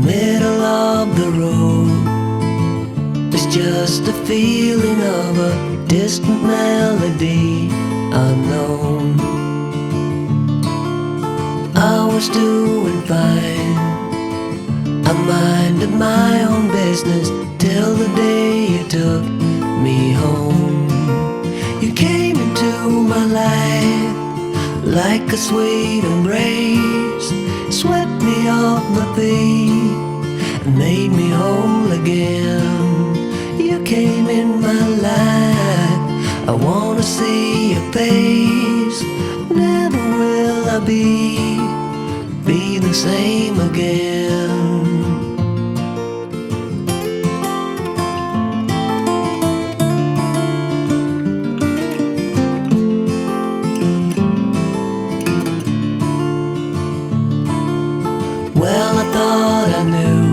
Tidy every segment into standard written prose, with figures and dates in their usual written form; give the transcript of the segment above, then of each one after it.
middle of the road. It's just a feeling of a distant melody unknown. I was doing fine, I minded my own business till the day you took me home. You came into my life like a sweet embrace, swept me off my feet and made me whole again. You came in my life, I wanna see your face. Never will I be the same again. Well, I thought I knew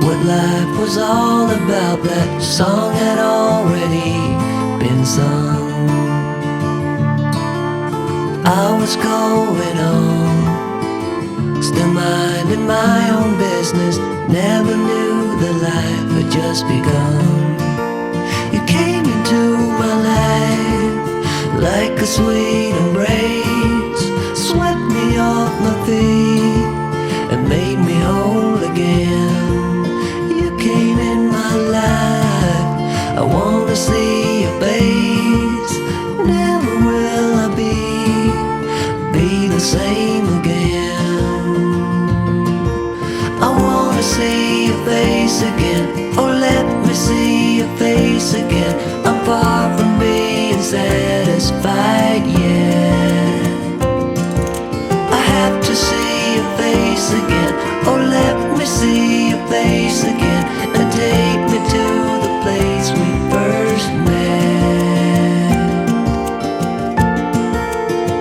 what life was all about. That song had already been sung. I was going on, still minding my own business. Never knew that life had just begun. You came into my life like a sweet embrace, swept me off my feet and made me whole again. You came in my life, I wanna see your face. Never will I be the same again. I wanna see your face again, oh let me see your face again. I'm far from being satisfied yet. I have to see your face again, oh let me see your face again, and take me to the place we first met.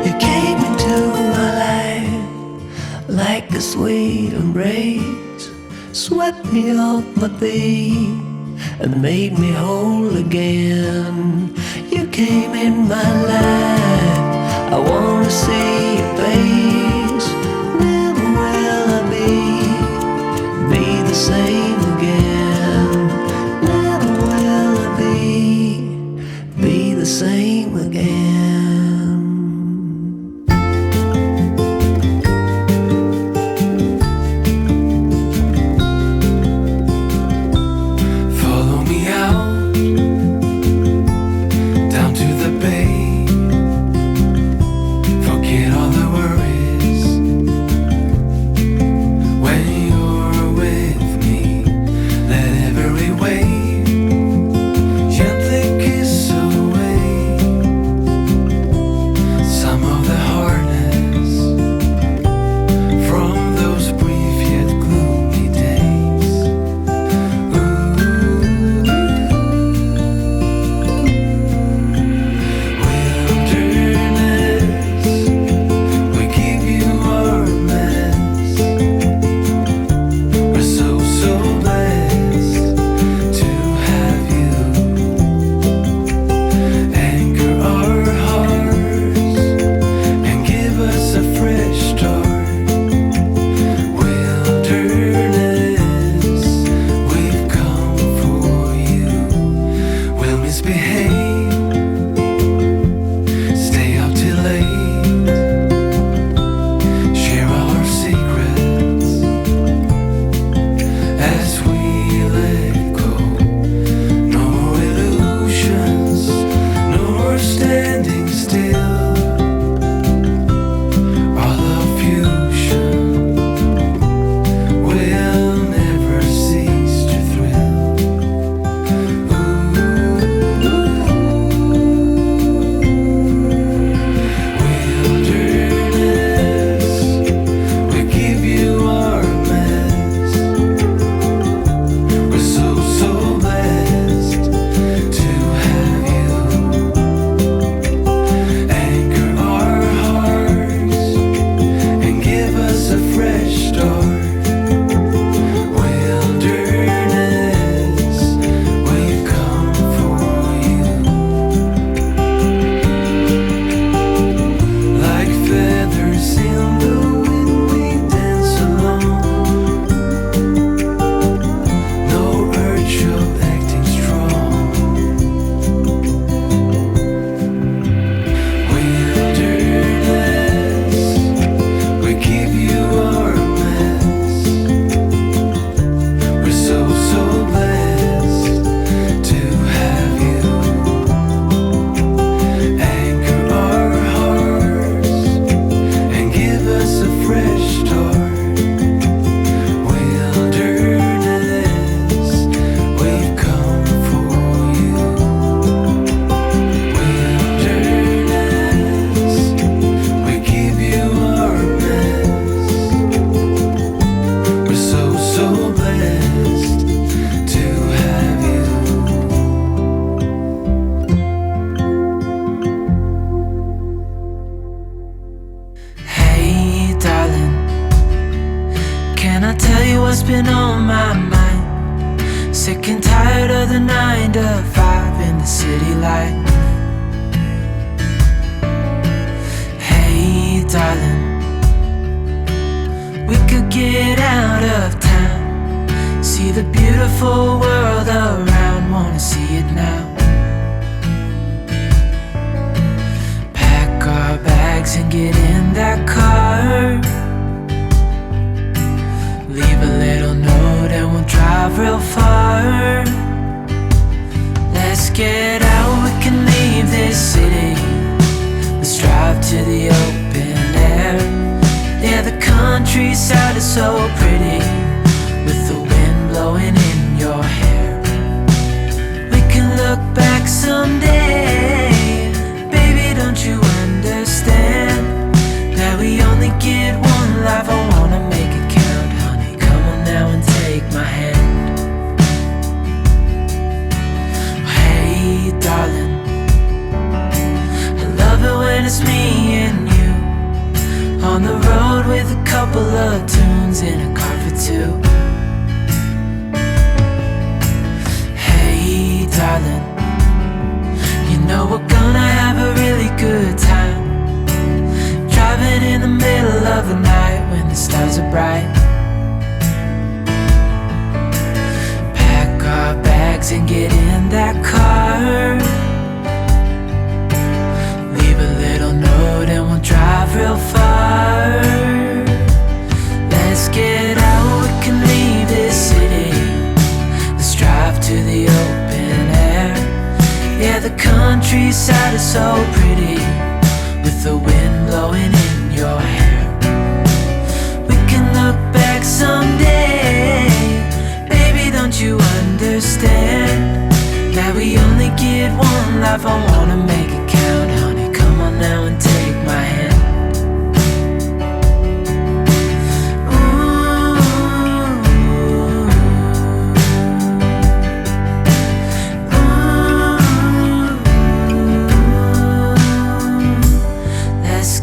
You came into my life like a sweet embrace, swept me off my feet and made me whole again. You came in my life, I wanna see your face. Never will I be the same again. Never will I be the same again. Follow me out down to the bay. Forget all the worries what's been on my mind. Sick and tired of the 9 to 5 in the city life. Hey darling, we could get out of town, see the beautiful world around, wanna see it now. Pack our bags and get in that car, leave a little note and we'll drive real far. Let's get out, we can leave this city. Let's drive to the open air. Yeah, the countryside is so pretty, with the wind blowing in your hair. We can look back someday. Baby, don't you understand that we only get one life? I wanna make it count, honey. Come on now and take my hand. Hey darling, I love it when it's me and you, on the road with a couple of tunes in a car for two. Hey darling, you know we're gonna have a really good time, driving in the middle of the night when the stars are bright. Pack our bags and get in that car, leave a little note and we'll drive real far. Let's get out, we can leave this city. Let's drive to the open air. Yeah, the countryside is so pretty, with the wind blowing in your hair. We can look back someday. Baby, don't you understand that we only get one life? I wanna make it count, honey. Come on now and take my hand.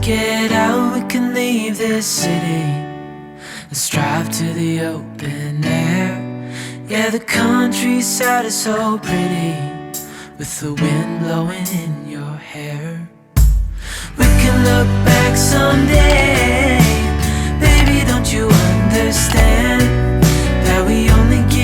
Get out, we can leave this city. Let's drive to the open air. Yeah, the countryside is so pretty, with the wind blowing in your hair. We can look back someday. Baby, don't you understand that we only